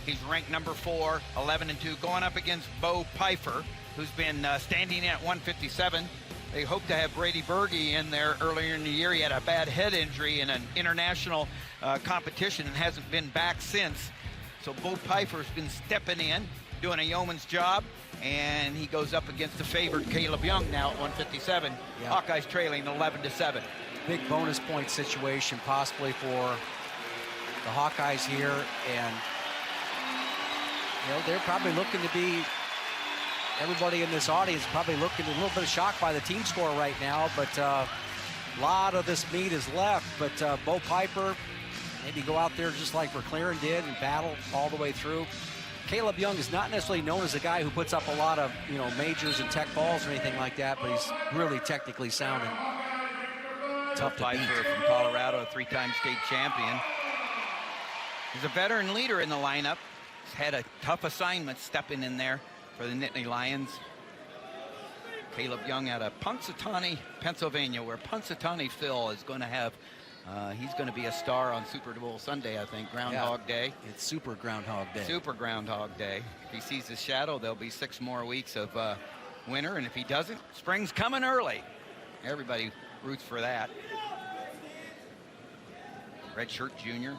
He's ranked number 4, 11-2, going up against Bo Pipher, who's been standing at 157. They hope to have Brady Berge in there earlier in the year. He had a bad head injury in an international competition and hasn't been back since. So Bo Pipher's been stepping in, doing a yeoman's job, and he goes up against the favored Kaleb Young now at 157. Yeah. Hawkeyes trailing 11-7. Big bonus point situation possibly for the Hawkeyes here, and they're probably looking to be, everybody in this audience probably looking a little bit shocked by the team score right now, but a lot of this meat is left. But Bo Pipher, maybe go out there just like McLaren did and battle all the way through. Kaleb Young is not necessarily known as a guy who puts up a lot of majors and tech balls or anything like that, but he's really technically sound and tough to beat. From Colorado, a 3-time state champion. He's a veteran leader in the lineup. He's had a tough assignment stepping in there for the Nittany Lions. Kaleb Young out of Punxsutawney, Pennsylvania, where Punxsutawney Phil is going to have, he's going to be a star on Super Bowl Sunday, I think, Groundhog Day. It's Super Groundhog Day. Super Groundhog Day. If he sees his shadow, there'll be 6 more weeks of winter, and if he doesn't, spring's coming early. Everybody roots for that. Redshirt junior.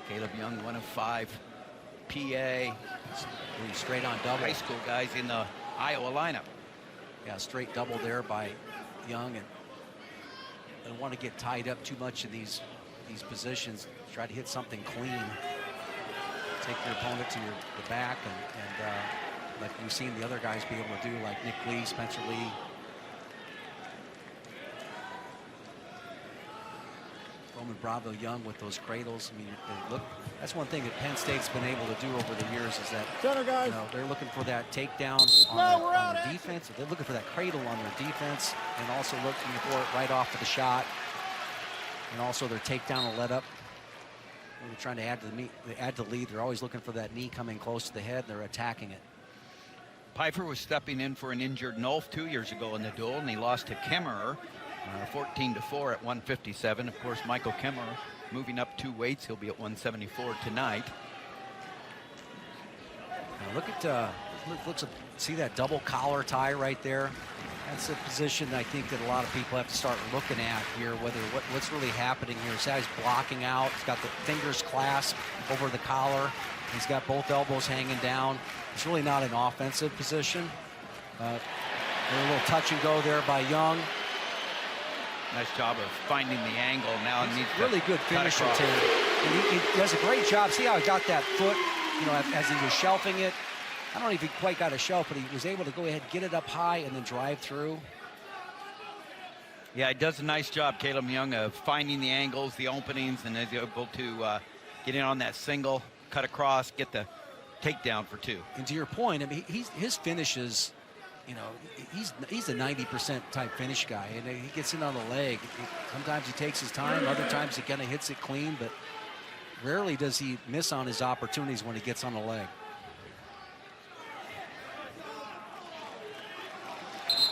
Kaleb Young, 1 of 5 PA. Straight on double. High school guys in the Iowa lineup. Yeah, straight double there by Young, and don't want to get tied up too much in these positions. Try to hit something clean. Take your opponent to the back, and like we've seen the other guys be able to do, like Nick Lee, Spencer Lee. Roman Bravo Young with those cradles. I mean, look, that's one thing that Penn State's been able to do over the years, is that they're looking for that takedown on the defense. They're looking for that cradle on their defense, and also looking for it right off of the shot, and also their takedown and let up. When they're trying to add to the lead, they're always looking for that knee coming close to the head. And they're attacking it. Pipher was stepping in for an injured Nolf 2 years ago in the duel, and he lost to Kimmerer. 14-4 at 157. Of course, Michael Kimmerer moving up 2 weights. He'll be at 174 tonight. Now look at, see that double collar tie right there? That's a position I think that a lot of people have to start looking at here, what's really happening here. This guy's blocking out. He's got the fingers clasped over the collar. He's got both elbows hanging down. It's really not an offensive position. A little touch and go there by Young. Nice job of finding the angle. Now he needs really good finisher, Tim. And he does a great job. See how he got that foot, as he was shelving it. I don't know if he quite got a shelf, but he was able to go ahead, get it up high, and then drive through. Yeah, he does a nice job, Kaleb Young, of finding the angles, the openings, and is able to get in on that single, cut across, get the takedown for 2. And to your point, I mean, his finishes, he's a 90% type finish guy, and he gets in on the leg. Sometimes he takes his time, other times he kind of hits it clean, but rarely does he miss on his opportunities when he gets on the leg.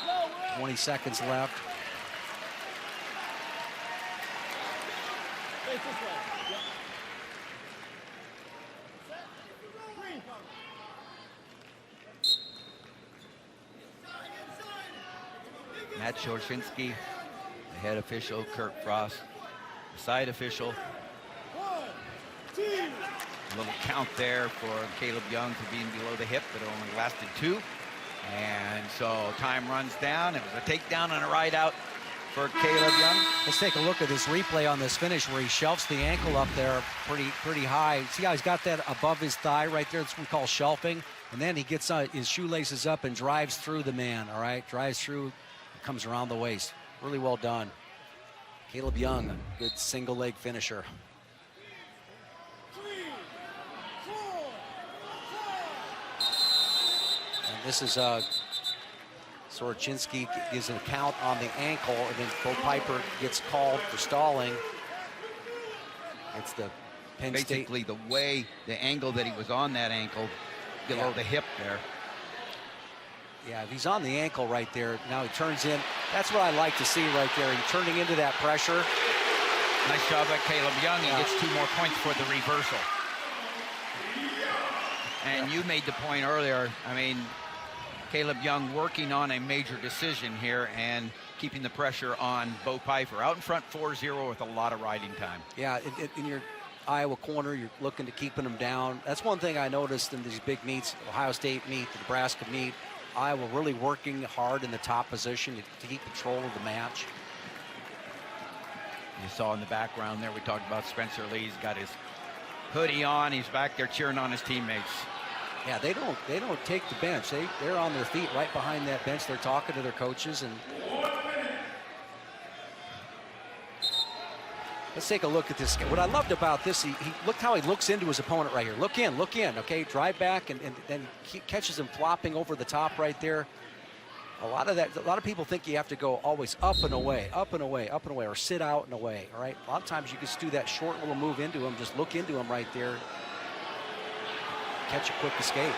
No. 20 seconds left. Matt Shorchinski, the head official, Kirk Frost, the side official. A little count there for Kaleb Young for being below the hip, but it only lasted 2. And so time runs down. It was a takedown and a ride out for Kaleb Young. Let's take a look at this replay on this finish where he shelves the ankle up there pretty high. See how he's got that above his thigh right there? That's what we call shelving. And then he gets his shoelaces up and drives through the man, all right? Drives through. Comes around the waist. Really well done. Kaleb Young, a good single leg finisher. And this is Sorochinski gives an count on the ankle, and then Bo Pipher gets called for stalling. It's the Penn State. Basically the way, the angle that he was on that ankle below the hip there. Yeah, if he's on the ankle right there, now he turns in. That's what I like to see right there. He's turning into that pressure. Nice job by Kaleb Young. He gets 2 more points for the reversal. And you made the point earlier, I mean, Kaleb Young working on a major decision here and keeping the pressure on Bo Pipher. Out in front 4-0 with a lot of riding time. Yeah, in your Iowa corner, you're looking to keeping them down. That's one thing I noticed in these big meets, Ohio State meet, the Nebraska meet. Iowa really working hard in the top position to keep control of the match. You saw in the background there, we talked about Spencer Lee. He's got his hoodie on. He's back there cheering on his teammates. Yeah, they don't take the bench. They're on their feet right behind that bench. They're talking to their coaches. And let's take a look at this. What I loved about this, he looked how he looks into his opponent right here. Look in, okay? Drive back, and then he catches him flopping over the top right there. A lot of people think you have to go always up and away, or sit out and away, all right? A lot of times you just do that short little move into him, just look into him right there, catch a quick escape.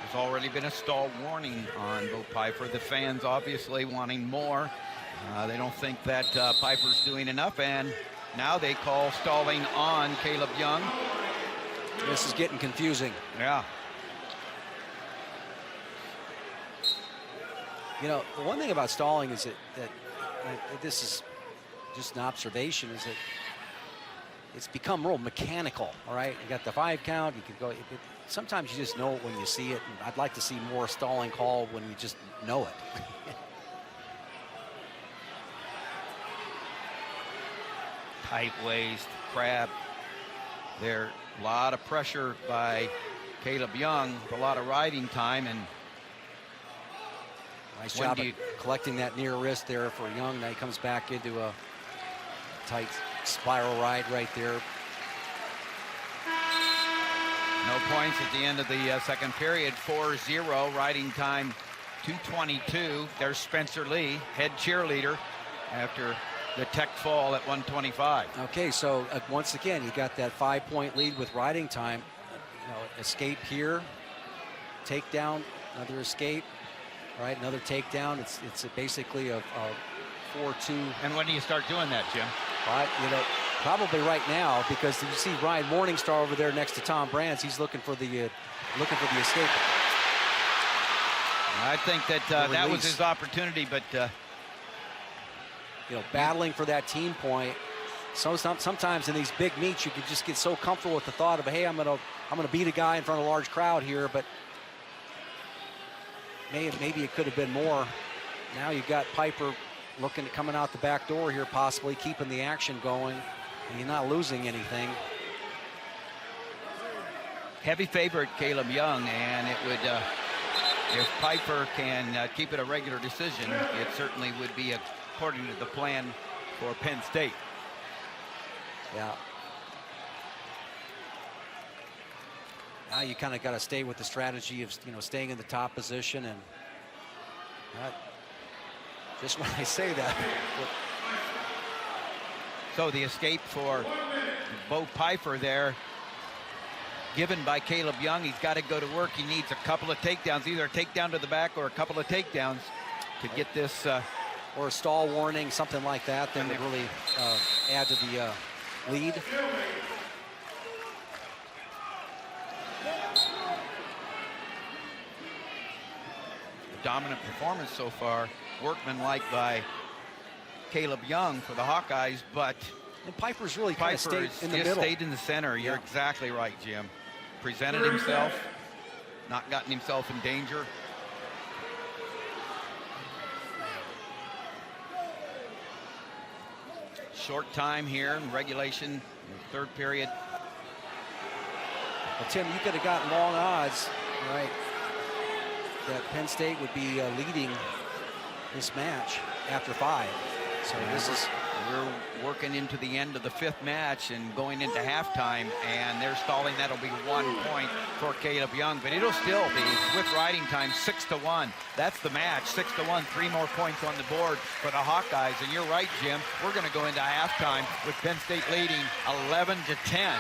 There's already been a stall warning on Bo Pipher. The fans obviously wanting more. They don't think that Piper's doing enough, and now they call stalling on Kaleb Young. This is getting confusing. Yeah. You know, the one thing about stalling is that this is just an observation, is that it's become real mechanical, all right? You got the 5 count, you could go, sometimes you just know it when you see it, and I'd like to see more stalling call when you just know it. Tight waist, crab. There, a lot of pressure by Kaleb Young, with a lot of riding time, and nice job of collecting that near wrist there for Young. Now he comes back into a tight spiral ride right there. No points at the end of the second period. 4-0, riding time 2:22. There's Spencer Lee, head cheerleader, after the tech fall at 125. Okay, so once again, you got that 5-point lead with riding time. You know, escape here, takedown, another escape. Right, another takedown. It's basically a 4-2. And when do you start doing that, Jim? Right, you know, probably right now, because you see Ryan Morningstar over there next to Tom Brands. He's looking for the escape. I think that that was his opportunity, but you know, battling for that team point. So sometimes in these big meets, you can just get so comfortable with the thought of, hey, I'm gonna beat a guy in front of a large crowd here, but maybe it could have been more. Now you've got Pipher looking at coming out the back door here, possibly keeping the action going, and you're not losing anything. Heavy favorite, Kaleb Young, and it would, if Pipher can keep it a regular decision, it certainly would be according to the plan for Penn State. Yeah. Now you kind of got to stay with the strategy of, you know, staying in the top position, and just when I say that. So the escape for Bo Pipher there, given by Kaleb Young. He's got to go to work. He needs a couple of takedowns, either a takedown to the back or a couple of takedowns to get this. Or a stall warning, something like that, then would really add to the lead. Dominant performance so far, workmanlike by Kaleb Young for the Hawkeyes, but and Piper's really kind of stayed in the middle. Stayed in the center. You're exactly right, Jim. Presented himself, not gotten himself in danger. Short time here in regulation, in the third period. Well, Tim, you could have gotten long odds, right, that Penn State would be leading this match after 5. So we're working into the end of the 5th match and going into halftime, and they're stalling. That'll be 1 point for Kaleb Young, but it'll still be, with riding time, 6-1. That's the match, 6-1, 3 more points on the board for the Hawkeyes. And you're right, Jim, we're going to go into halftime with Penn State leading 11-10.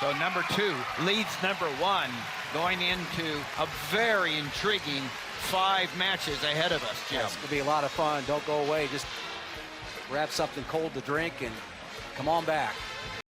So number 2 leads number 1, going into a very intriguing 5 matches ahead of us, Jim. It's going to be a lot of fun. Don't go away. Just grab something cold to drink, and come on back.